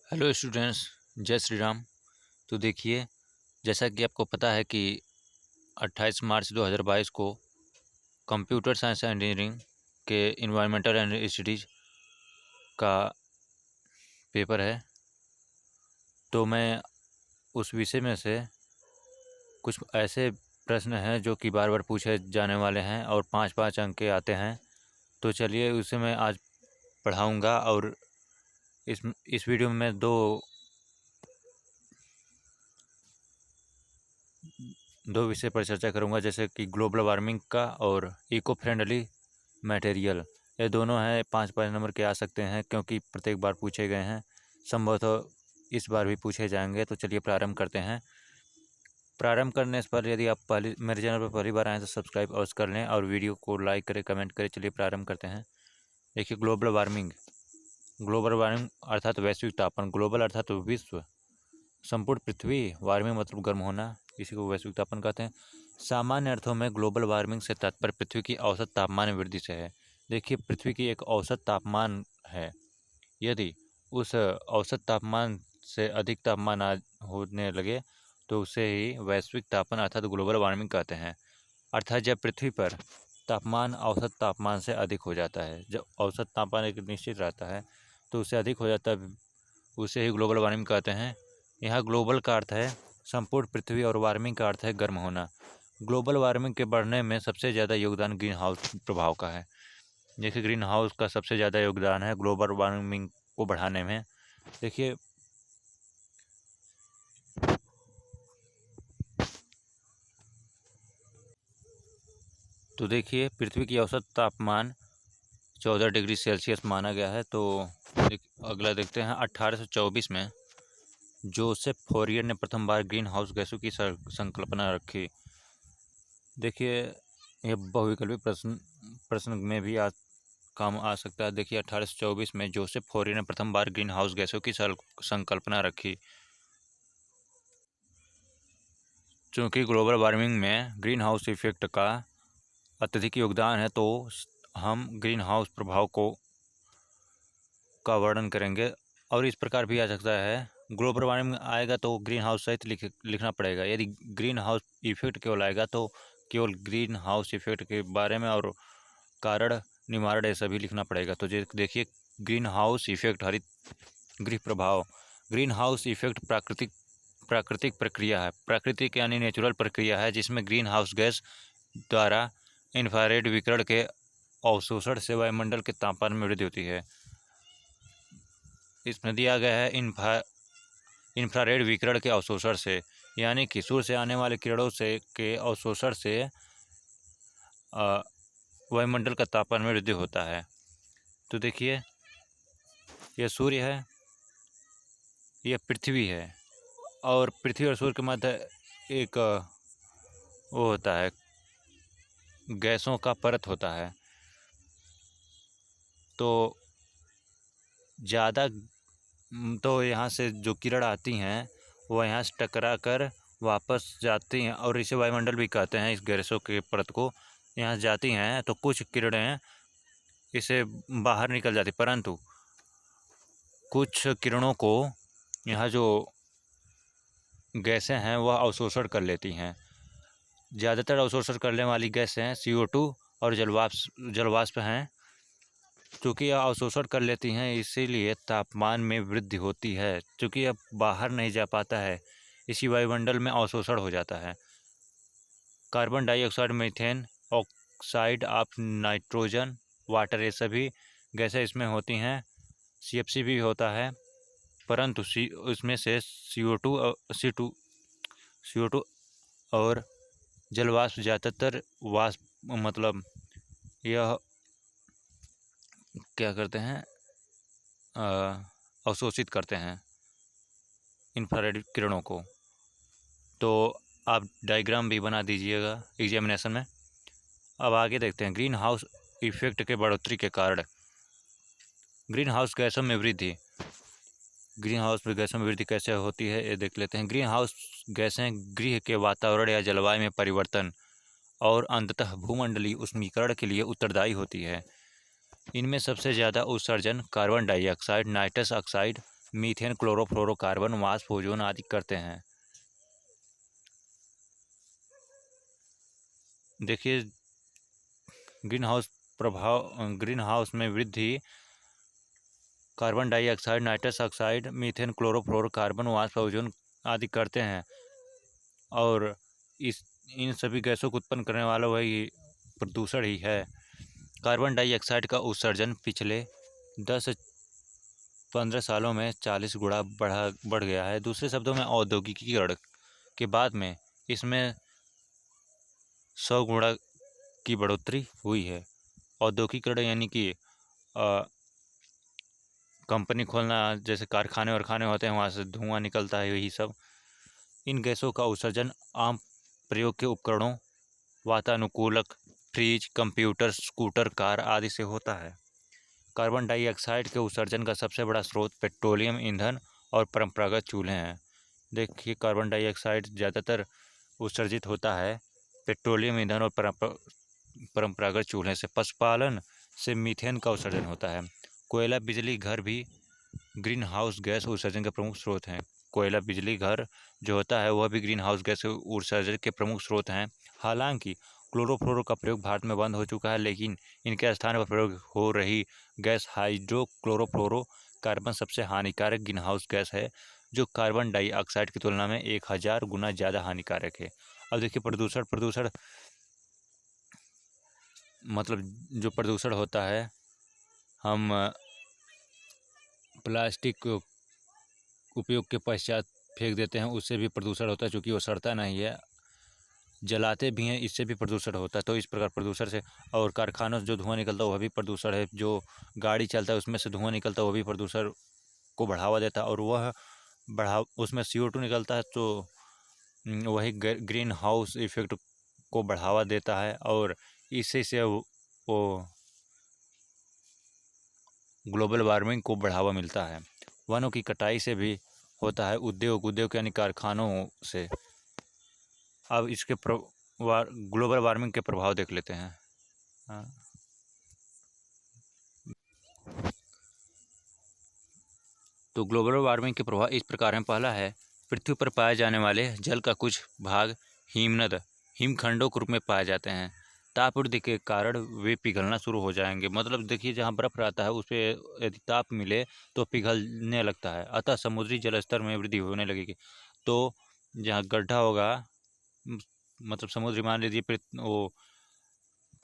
Hello students, जय श्री राम। तो देखिए, जैसा कि आपको पता है कि 28 मार्च 2022 को कंप्यूटर साइंस एंड इंजीनियरिंग के इन्वायरमेंटल एंड स्टडीज़ का पेपर है। तो मैं उस विषय में से कुछ ऐसे प्रश्न हैं जो कि बार बार पूछे जाने वाले हैं और 5-5 अंक के आते हैं। तो चलिए उसे मैं आज पढ़ाऊँगा और इस वीडियो में मैं दो विषय पर चर्चा करूंगा, जैसे कि ग्लोबल वार्मिंग का और इको फ्रेंडली मटेरियल। ये दोनों हैं 5-5 नंबर के आ सकते हैं क्योंकि प्रत्येक बार पूछे गए हैं, संभवतः इस बार भी पूछे जाएंगे। तो चलिए प्रारंभ करते हैं। प्रारंभ करने से पहले यदि आप पहले मेरे चैनल पर पहली बार आएँ तो सब्सक्राइब अवश्य कर लें और वीडियो को लाइक करें, कमेंट करें। चलिए प्रारंभ करते हैं। देखिए, ग्लोबल वार्मिंग अर्थात वैश्विक तापमान। ग्लोबल अर्थात विश्व, संपूर्ण पृथ्वी, वार्मिंग मतलब गर्म होना, इसी को वैश्विक तापमान कहते हैं। सामान्य अर्थों में ग्लोबल वार्मिंग से तात्पर्य पृथ्वी की औसत तापमान में वृद्धि से है। देखिए, पृथ्वी की एक औसत तापमान है, यदि उस औसत तापमान से अधिक तापमान होने लगे तो उसे ही वैश्विक तापमान अर्थात ग्लोबल वार्मिंग कहते हैं। अर्थात जब पृथ्वी पर तापमान औसत तापमान से अधिक हो जाता है, जब औसत तापमान एक निश्चित रहता है तो उससे अधिक हो जाता है, उसे ही ग्लोबल वार्मिंग कहते हैं। यहाँ ग्लोबल का अर्थ है संपूर्ण पृथ्वी और वार्मिंग का अर्थ है गर्म होना। ग्लोबल वार्मिंग के बढ़ने में सबसे ज़्यादा योगदान ग्रीन हाउस प्रभाव का है। देखिए, ग्रीन हाउस का सबसे ज़्यादा योगदान है ग्लोबल वार्मिंग को बढ़ाने में। देखिए, तो देखिए, पृथ्वी की औसत तापमान 14 डिग्री सेल्सियस माना गया है। तो अगला देखते हैं। 1824 में जोसेफ फोरियर ने प्रथम बार ग्रीन हाउस गैसों की संकल्पना रखी। देखिए, यह बहुविकल्पी प्रश्न में भी काम आ सकता है। देखिए, 1824 में जोसेफ फोरियर ने प्रथम बार ग्रीन हाउस गैसों की संकल्पना रखी। चूँकि ग्लोबल वार्मिंग में ग्रीन हाउस इफेक्ट का अत्यधिक योगदान है, तो हम ग्रीन हाउस प्रभाव का वर्णन करेंगे। और इस प्रकार भी आ सकता है, ग्लोबल वार्मिंग आएगा तो ग्रीन हाउस सहित लिखना पड़ेगा। यदि ग्रीन हाउस इफेक्ट केवल आएगा तो केवल ग्रीन हाउस इफेक्ट के बारे में और कारण, निवारण, ये सभी लिखना पड़ेगा। तो देखिए, ग्रीन हाउस इफेक्ट, हरित गृह प्रभाव। ग्रीन हाउस इफेक्ट प्राकृतिक प्रक्रिया है। प्राकृतिक यानी नेचुरल प्रक्रिया है जिसमें ग्रीन हाउस गैस द्वारा इंफ्रारेड विकिरण के अवशोषण से वायुमंडल के तापमान में वृद्धि होती है। इसमें दिया गया है इंफ्रारेड विकिरण के अवशोषण से, यानी कि सूर्य से आने वाले किरणों से के अवशोषण से वायुमंडल का तापमान में वृद्धि होता है। तो देखिए, यह सूर्य है, यह पृथ्वी है, और पृथ्वी और सूर्य के मध्य एक वो होता है, गैसों का परत होता है। तो ज़्यादा तो यहाँ से जो किरण आती हैं वो यहाँ से टकरा कर वापस जाती हैं, और इसे वायुमंडल भी कहते हैं। इस गैसों के परत को यहाँ जाती हैं तो कुछ किरणें इसे बाहर निकल जाती, परंतु कुछ किरणों को यहाँ जो गैसें हैं वह अवशोषण कर लेती हैं। ज़्यादातर अवशोषण करने वाली गैसें CO2 और जलवाष्प हैं। चूँकि यह अवशोषण कर लेती हैं, इसीलिए तापमान में वृद्धि होती है। चूँकि यह बाहर नहीं जा पाता है, इसी वायुमंडल में अवशोषण हो जाता है। Carbon dioxide, methane, oxide of nitrogen, water, ये सभी गैसें इसमें होती हैं। CFC भी होता है, परंतु उसमें से CO2 और जलवाष्प ज़्यादातर वाष्प मतलब यह क्या करते हैं, अवशोषित करते हैं इंफ्रारेड किरणों को। तो आप डायग्राम भी बना दीजिएगा एग्जामिनेशन में। अब आगे देखते हैं, ग्रीन हाउस इफेक्ट के बढ़ोतरी के कारण। ग्रीन हाउस गैसों में वृद्धि। ग्रीन हाउस गैसों में वृद्धि कैसे होती है ये देख लेते हैं। ग्रीन हाउस गैसें गृह के वातावरण या जलवायु में परिवर्तन और अंततः भूमंडलीय उष्मीकरण के लिए उत्तरदायी होती है। इनमें सबसे ज़्यादा उत्सर्जन carbon dioxide, nitrous oxide, methane, chlorofluorocarbon, वाष्प, ओजोन आदि करते हैं। देखिए, ग्रीन हाउस में वृद्धि carbon dioxide, nitrous oxide, methane, chlorofluorocarbon, वाष्प, ओजोन आदि करते हैं। और इन सभी गैसों को उत्पन्न करने वाला वही प्रदूषण ही है। कार्बन डाइऑक्साइड का उत्सर्जन पिछले 10 से 15 सालों में 40 गुना बढ़ गया है। दूसरे शब्दों में औद्योगिकीकरण के बाद में इसमें 100 गुना की बढ़ोतरी हुई है। औद्योगिकीकरण यानी कि कंपनी खोलना, जैसे कारखाने वरखाने होते हैं, वहाँ से धुआं निकलता है, यही सब। इन गैसों का उत्सर्जन आम प्रयोग के उपकरणों, वातानुकूलक, फ्रिज, कंप्यूटर, स्कूटर, कार आदि से होता है। कार्बन डाइऑक्साइड के उत्सर्जन का सबसे बड़ा स्रोत पेट्रोलियम ईंधन और परंपरागत चूल्हे हैं। देखिए, कार्बन डाइऑक्साइड ज़्यादातर उत्सर्जित होता है पेट्रोलियम ईंधन और परंपरागत चूल्हे से। पशुपालन से मीथेन का उत्सर्जन होता है। कोयला बिजली घर भी ग्रीन हाउस गैस उत्सर्जन के प्रमुख स्रोत हैं। कोयला बिजली घर जो होता है वह भी ग्रीन हाउस गैस उत्सर्जन के प्रमुख स्रोत हैं। हालांकि क्लोरोफ्लोरो का प्रयोग भारत में बंद हो चुका है, लेकिन इनके स्थान पर प्रयोग हो रही गैस हाइड्रोक्लोरोफ्लोरो कार्बन सबसे हानिकारक ग्रीन हाउस गैस है, जो कार्बन डाइऑक्साइड की तुलना में 1000 गुना ज़्यादा हानिकारक है। अब देखिए, प्रदूषण मतलब जो प्रदूषण होता है, हम प्लास्टिक उपयोग के पश्चात फेंक देते हैं, उससे भी प्रदूषण होता है, क्योंकि वो सड़ता नहीं है। जलाते भी हैं, इससे भी प्रदूषण होता है। तो इस प्रकार प्रदूषण से, और कारखानों से जो धुआं निकलता है वह भी प्रदूषण है। जो गाड़ी चलता है उसमें से धुआं निकलता है, वह भी प्रदूषण को बढ़ावा देता है। और वह उसमें CO2 निकलता है, तो वही ग्रीन हाउस इफेक्ट को बढ़ावा देता है, और इसी से वो ग्लोबल वार्मिंग को बढ़ावा मिलता है। वनों की कटाई से भी होता है, उद्योग यानी कारखानों से। अब इसके ग्लोबल वार्मिंग के प्रभाव देख लेते हैं। हाँ। तो ग्लोबल वार्मिंग के प्रभाव इस प्रकार हैं। पहला है, पृथ्वी पर पाए जाने वाले जल का कुछ भाग हिमखंडों के रूप में पाए जाते हैं। ताप वृद्धि के कारण वे पिघलना शुरू हो जाएंगे। मतलब देखिए, जहाँ बर्फ रहता है उस पर यदि ताप मिले तो पिघलने लगता है, अतः समुद्री जल स्तर में वृद्धि होने लगेगी। तो जहाँ गड्ढा होगा, मतलब समुद्र, मान लीजिए वो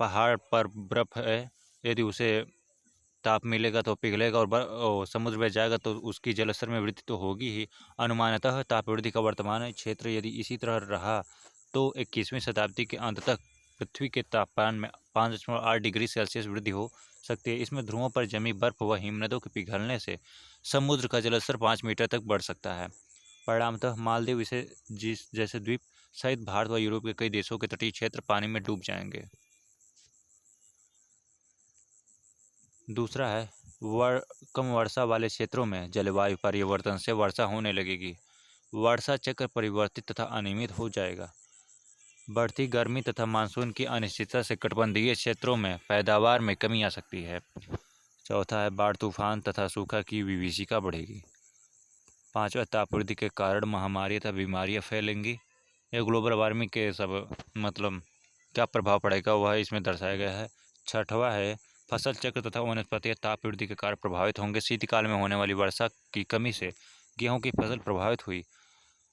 पहाड़ पर बर्फ है, यदि उसे ताप मिलेगा तो पिघलेगा, और समुद्र में जाएगा तो उसकी जलस्तर में वृद्धि तो होगी ही। अनुमानतः ताप वृद्धि का वर्तमान क्षेत्र यदि इसी तरह रहा तो 21वीं शताब्दी के अंत तक पृथ्वी के तापमान में 5.8 डिग्री सेल्सियस वृद्धि हो सकती है। इसमें ध्रुवों पर जमी बर्फ व हिमनदों के पिघलने से समुद्र का जलस्तर 5 मीटर तक बढ़ सकता है। परिणामतः मालदीव इसे जैसे द्वीप सहित भारत व यूरोप के कई देशों के तटीय क्षेत्र पानी में डूब जाएंगे। दूसरा है, कम वर्षा वाले क्षेत्रों में जलवायु परिवर्तन से वर्षा होने लगेगी। वर्षा चक्र परिवर्तित तथा अनियमित हो जाएगा। बढ़ती गर्मी तथा मानसून की अनिश्चितता से कटिबंधीय क्षेत्रों में पैदावार में कमी आ सकती है। चौथा है, बाढ़, तूफान तथा सूखा की विभीषिका बढ़ेगी। पांचवा, तापवृद्धि के कारण महामारी तथा बीमारियां फैलेंगी। यह ग्लोबल वार्मिंग के सब मतलब क्या प्रभाव पड़ेगा वह इसमें दर्शाया गया है। छठवां है, फसल चक्र तथा वनस्पतियाँ ताप वृद्धि के कारण प्रभावित होंगे। शीतकाल में होने वाली वर्षा की कमी से गेहूं की फसल प्रभावित हुई।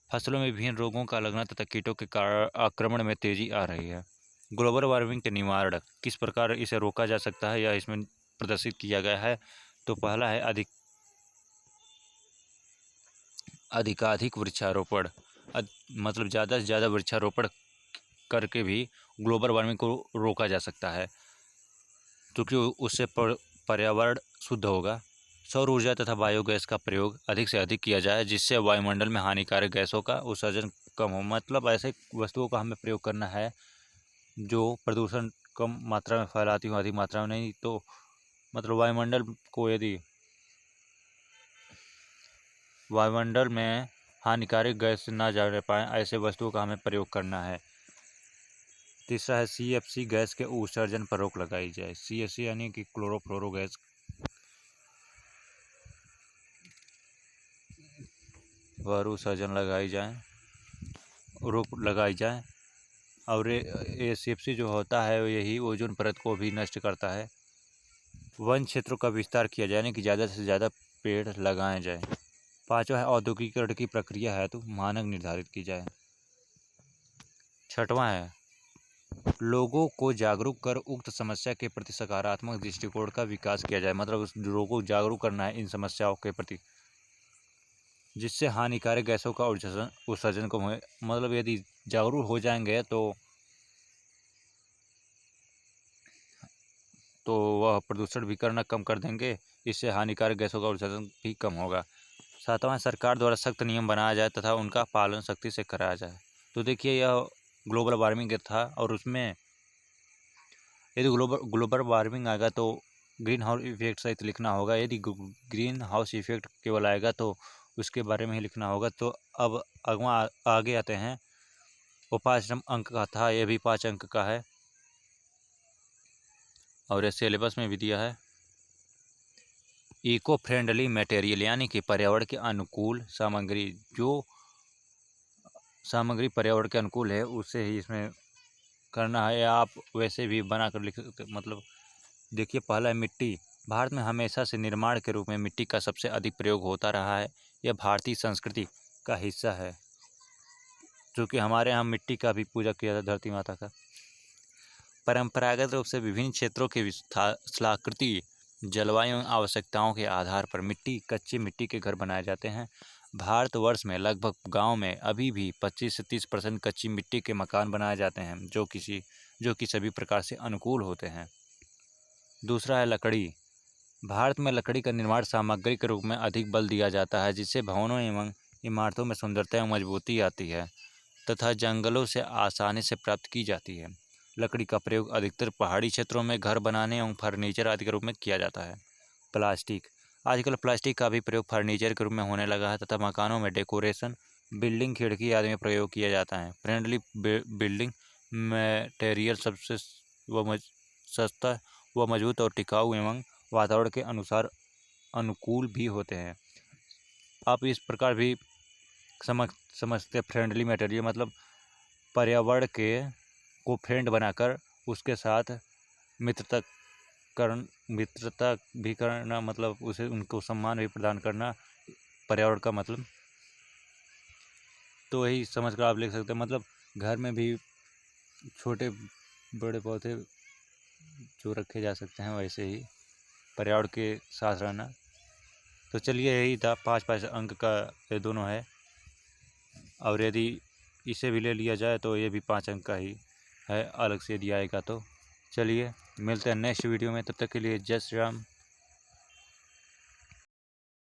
फसलों में विभिन्न रोगों का लगना तथा कीटों के कारण आक्रमण में तेजी आ रही है। ग्लोबल वार्मिंग के निवारण, किस प्रकार इसे रोका जा सकता है, यह इसमें प्रदर्शित किया गया है। तो पहला है, अधिकाधिक वृक्षारोपण। मतलब ज़्यादा से ज़्यादा वृक्षारोपण करके भी ग्लोबल वार्मिंग को रोका जा सकता है, क्योंकि उससे पर्यावरण शुद्ध होगा। सौर ऊर्जा तथा बायोगैस का प्रयोग अधिक से अधिक किया जाए, जिससे वायुमंडल में हानिकारक गैसों का उत्सर्जन कम हो। मतलब ऐसे वस्तुओं का हमें प्रयोग करना है जो प्रदूषण कम मात्रा में फैलाती हो, अधिक मात्रा में नहीं। तो मतलब वायुमंडल में हानिकारक गैस ना जाने पाए, ऐसे वस्तुओं का हमें प्रयोग करना है। तीसरा है, CFC गैस के उत्सर्जन पर रोक लगाई जाए। CFC यानी कि क्लोरोफ्लोरो गैस वरु सजन लगाई जाए, रोक लगाई जाए। और ये CFC जो होता है यही ओजोन परत को भी नष्ट करता है। वन क्षेत्रों का विस्तार किया जाए, यानी कि ज़्यादा से ज़्यादा पेड़ लगाए जाए। पांचवा है औद्योगिकीकरण की प्रक्रिया है तो मानक निर्धारित की जाए। छठवां है लोगों को जागरूक कर उक्त समस्या के प्रति सकारात्मक दृष्टिकोण का विकास किया जाए। मतलब उस लोगों को जागरूक करना है इन समस्याओं के प्रति, जिससे हानिकारक गैसों का उत्सर्जन कम हो। मतलब यदि जागरूक हो जाएंगे तो वह प्रदूषण भी करना कम कर देंगे, इससे हानिकारक गैसों का उत्सर्जन भी कम होगा। सातवां, सरकार द्वारा सख्त नियम बनाया जाए तथा उनका पालन सख्ती से कराया जाए। तो देखिए यह ग्लोबल वार्मिंग था, और उसमें यदि ग्लोबल वार्मिंग आएगा तो ग्रीन हाउस इफेक्ट सहित लिखना होगा। यदि ग्रीन हाउस इफेक्ट केवल आएगा तो उसके बारे में ही लिखना होगा। तो अब आगे आते हैं। वो 5 अंक का था, ये भी 5 अंक का है, और ये सिलेबस में भी दिया है। इको फ्रेंडली मटेरियल, यानी कि पर्यावरण के अनुकूल सामग्री। जो सामग्री पर्यावरण के अनुकूल है उसे ही इसमें करना है, या आप वैसे भी बना कर लिख सकते। मतलब देखिए, पहला है मिट्टी। भारत में हमेशा से निर्माण के रूप में मिट्टी का सबसे अधिक प्रयोग होता रहा है। यह भारतीय संस्कृति का हिस्सा है, जो कि हमारे यहाँ मिट्टी का भी पूजा किया जाता है, धरती माता का। परंपरागत रूप से विभिन्न क्षेत्रों के स्थलाकृति, जलवायु एवं आवश्यकताओं के आधार पर कच्ची मिट्टी के घर बनाए जाते हैं। भारतवर्ष में लगभग गांव में अभी भी 25 से 30% कच्ची मिट्टी के मकान बनाए जाते हैं, जो कि सभी प्रकार से अनुकूल होते हैं। दूसरा है लकड़ी। भारत में लकड़ी का निर्माण सामग्री के रूप में अधिक बल दिया जाता है, जिससे भवनों एवं इमारतों में सुंदरता एवं मजबूती आती है तथा जंगलों से आसानी से प्राप्त की जाती है। लकड़ी का प्रयोग अधिकतर पहाड़ी क्षेत्रों में घर बनाने एवं फर्नीचर आदि के रूप में किया जाता है। प्लास्टिक। आजकल प्लास्टिक का भी प्रयोग फर्नीचर के रूप में होने लगा है तथा मकानों में डेकोरेशन, बिल्डिंग, खिड़की आदि में प्रयोग किया जाता है। फ्रेंडली बिल्डिंग मटेरियल सबसे सस्ता व मजबूत और टिकाऊ एवं वातावरण के अनुसार अनुकूल भी होते हैं। आप इस प्रकार भी समझते। फ्रेंडली मटेरियल मतलब पर्यावरण को फ्रेंड बनाकर उसके साथ मित्रता भी करना, मतलब उनको सम्मान भी प्रदान करना, पर्यावरण का मतलब। तो यही समझ कर आप लिख सकते हैं। मतलब घर में भी छोटे बड़े पौधे जो रखे जा सकते हैं, वैसे ही पर्यावरण के साथ रहना। तो चलिए, यही था 5 अंक का ये दोनों है, और यदि इसे भी ले लिया जाए तो ये भी 5 अंक का ही है, अलग से यदि आएगा तो। चलिए मिलते हैं नेक्स्ट वीडियो में, तब तक के लिए जय श्री राम।